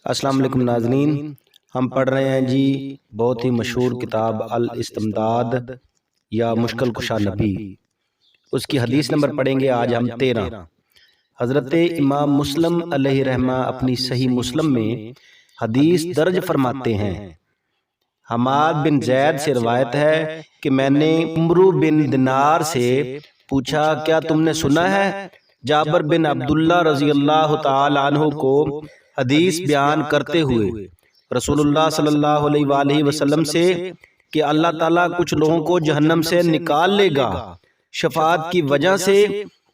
السلام علیکم ناظرین، ہم پڑھ رہے ہیں جی بہت ہی مشہور کتاب الاستمداد یا مشکل کشا نبی، اس کی حدیث نمبر پڑھیں گے آج ہم 13۔ حضرت امام مسلم علیہ رحمہ اپنی صحیح مسلم میں حدیث درج فرماتے ہیں، حماد بن زید سے روایت ہے کہ میں نے عمرو بن دینار سے پوچھا کیا تم نے سنا ہے جابر بن عبداللہ رضی اللہ تعالی عنہ کو حدیث بیان کرتے ہوئے رسول اللہ صلی اللہ علیہ وآلہ وسلم سے کہ اللہ تعالیٰ کچھ لوگوں کو جہنم سے نکال لے گا شفاعت کی وجہ سے؟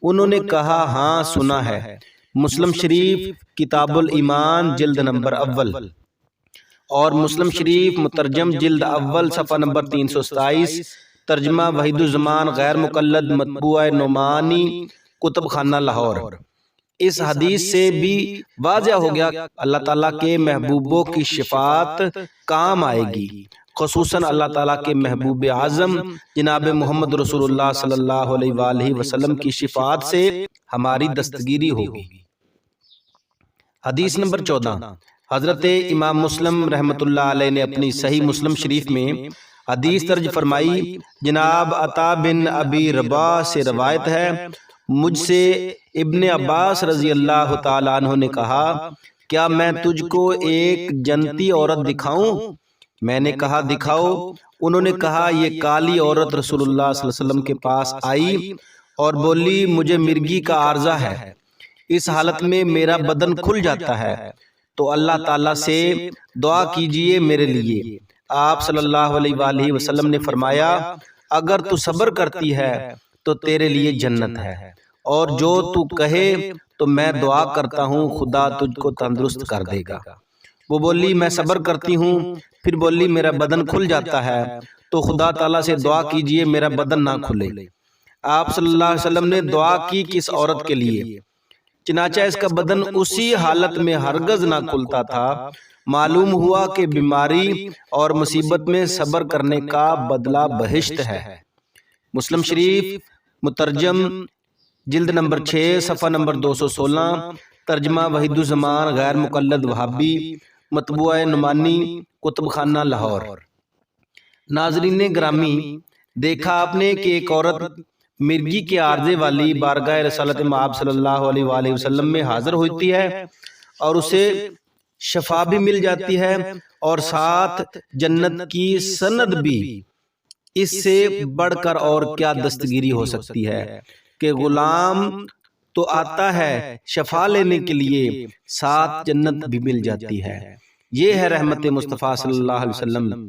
انہوں نے کہا ہاں سنا ہے۔ مسلم شریف کتاب الایمان جلد نمبر اول اور مسلم شریف مترجم جلد اول صفحہ نمبر 327، ترجمہ وحید الزمان غیر مقلد مطبوعہ نعمانی کتب خانہ لاہور۔ اس حدیث سے بھی واضح ہو گیا اللہ تعالیٰ کے محبوبوں کی شفاعت کام آئے گی، خصوصاً اللہ تعالیٰ کے محبوب اعظم جناب محمد رسول اللہ صلی اللہ علیہ وآلہ وسلم کی شفاعت سے ہماری دستگیری ہوگی۔ حدیث نمبر 14۔ حضرت امام مسلم رحمۃ اللہ علیہ نے اپنی صحیح مسلم شریف میں حدیث درج فرمائی، جناب عطا بن ابی رباح سے روایت ہے، مجھ سے ابن عباس رضی اللہ تعالیٰ عنہ نے کہا کیا میں تجھ کو ایک جنتی عورت دکھاؤں؟ میں نے کہا دکھاؤ۔ انہوں نے کہا یہ کالی عورت رسول اللہ صلی اللہ علیہ وسلم کے پاس آئی اور بولی مجھے مرگی کا عارضہ ہے، اس حالت میں میرا بدن کھل جاتا ہے، تو اللہ تعالیٰ سے دعا کیجئے میرے لیے۔ آپ صلی اللہ علیہ وآلہ وسلم نے فرمایا اگر تو صبر کرتی ہے تو تیرے لیے جنت ہے، اور جو تو کہے تو میں دعا کرتا ہوں خدا تجھ کو تندرست کر دے گا۔ وہ بولی میں صبر کرتی ہوں، پھر بولی میرا بدن کھل جاتا ہے، تو خدا تعالیٰ سے دعا کیجئے میرا بدن نہ کھلے۔ آپ صلی اللہ علیہ وسلم نے دعا کی کس عورت کے لیے؟ چنانچہ اس کا بدن اسی حالت میں ہرگز نہ کھلتا تھا۔ معلوم ہوا کہ بیماری اور مصیبت میں صبر کرنے کا بدلہ بہشت ہے۔ مسلم شریف مترجم جلد نمبر 6 صفحہ نمبر 216، ترجمہ وحید الزمان غیر مقلد وہابی مطبوعہ نعمانی کتب خانہ لاہور۔ ناظرین گرامی، دیکھا آپ نے کہ ایک عورت مرگی کے عارضے والی بارگاہ رسالت مآب صلی اللہ علیہ وآلہ وسلم میں حاضر ہوتی ہے اور اسے شفا بھی مل جاتی ہے اور ساتھ جنت کی سند بھی۔ اس سے بڑھ کر اور کیا دستگیری ہو سکتی ہے کہ غلام تو آتا ہے شفا لینے کے لیے، ساتھ جنت بھی مل جاتی ہے۔ یہ ہے رحمت مصطفیٰ صلی اللہ علیہ وسلم،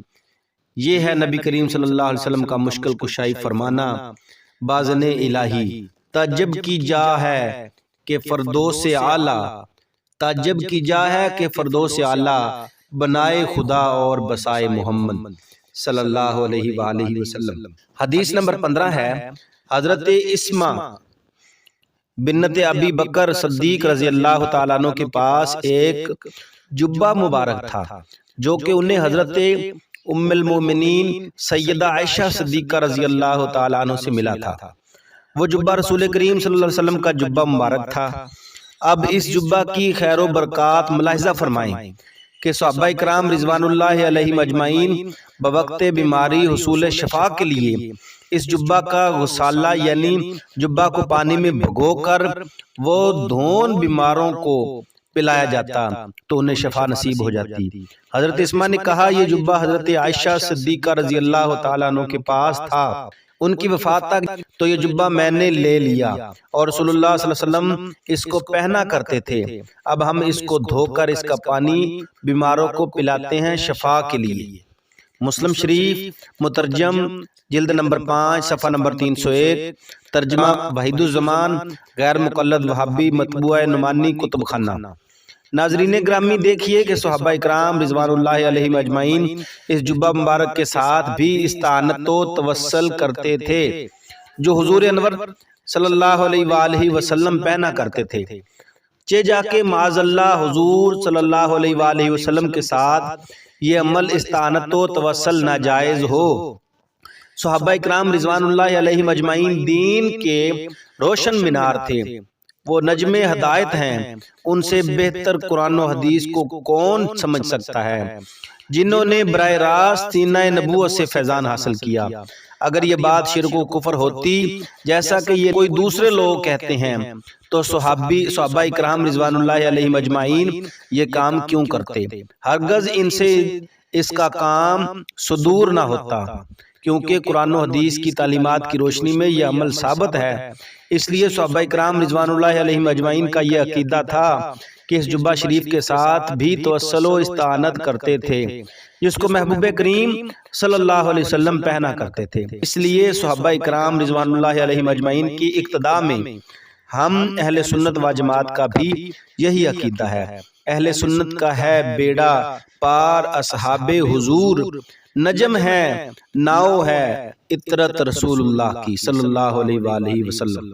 یہ ہے نبی کریم صلی اللہ علیہ وسلم کا مشکل کشائی فرمانا۔ بازن الہی تعجب کی جا ہے کہ فردوس اعلیٰ، تعجب کی جا ہے کہ فردوس اعلیٰ بنائے خدا اور بسائے محمد صلی اللہ علیہ وآلہ وسلم۔ حدیث نمبر 15 ہے، حضرت اسما بنت ابی بکر صدیق رضی اللہ تعالیٰ عنہ کے پاس ایک جبہ مبارک تھا جو کہ انہیں حضرت ام المومنین سیدہ عائشہ صدیقہ رضی اللہ تعالیٰ عنہ سے ملا تھا۔ وہ جبہ رسول کریم صلی اللہ علیہ وسلم کا جبہ مبارک تھا۔ اب اس جبہ کی خیر و برکات ملاحظہ فرمائیں کہ صحابہ اکرام رضوان اللہ علیہم اجمعین بوقت بیماری حصول شفا کے لیے اس جبہ کا غسالہ یعنی جبہ کو پانی میں بھگو کر وہ دھون بیماروں کو پلایا جاتا تو انہیں شفا نصیب ہو جاتی۔ حضرت اسما نے کہا یہ جبہ حضرت عائشہ صدیقہ رضی اللہ تعالیٰ عنہ کے پاس تھا، ان کی وفات تک تو یہ جبہ میں نے لے لیا اور رسول اللہ صلی اللہ علیہ وسلم اس کو پہنا کرتے تھے۔ اب ہم اس کو دھو کر اس کا پانی بیماروں کو پلاتے ہیں شفا کے لیے۔ مسلم شریف مترجم جلد نمبر 5 صفحہ نمبر 301، ترجمہ وحید الزمان غیر مقلد وہابی مطبوعہ نعمانی کتب خانہ۔ ناظرین گرامی، دیکھیے کہ صحابہ اکرام رضوان اللہ علیہم اجمعین اس جبہ مبارک کے ساتھ بھی استعانت و توسل کرتے تھے جو حضور انور صلی اللہ علیہ وآلہ وسلم پہنا کرتے تھے، چہ جا کے معاذ اللہ حضور صلی اللہ علیہ وآلہ وسلم کے ساتھ یہ عمل استعانت و توسل ناجائز ہو۔ صحابہ اکرام رضوان اللہ علیہم اجمعین دین کے روشن مینار تھے، وہ نجم ہدایت ہیں، ان سے بہتر قرآن و حدیث کو کون سمجھ سکتا ہے، جنہوں نے براہ راست سینہ نبوت سے فیضان حاصل کیا۔ اگر یہ بات شرک و کفر ہوتی جیسا کہ یہ کوئی دوسرے لوگ کہتے ہیں تو صحابہ اکرام رضوان اللہ علیہم اجمعین یہ کام کیوں کرتے؟ ہرگز ان سے اس کا کام صدور نہ ہوتا، کیونکہ قرآن و حدیث کی تعلیمات کی روشنی میں یہ عمل ثابت ہے۔ اس لیے صحابہ اکرام رضوان اللہ علیہم اجمعین کا یہ عقیدہ تھا کہ اس جبہ شریف کے ساتھ بھی توسل و استعانت کرتے تھے جس کو محبوب کریم صلی اللہ علیہ وسلم پہنا کرتے تھے۔ اس لیے صحابہ اکرام رضوان اللہ علیہم اجمعین کی اقتداء میں ہم اہل سنت و جماعت کا بھی یہی عقیدہ ہے۔ اہل سنت کا ہے بیڑا پار اصحاب حضور، نجم ہے، ناؤ ہے، اطرت رسول اللہ کی صلی اللہ علیہ وآلہ وسلم۔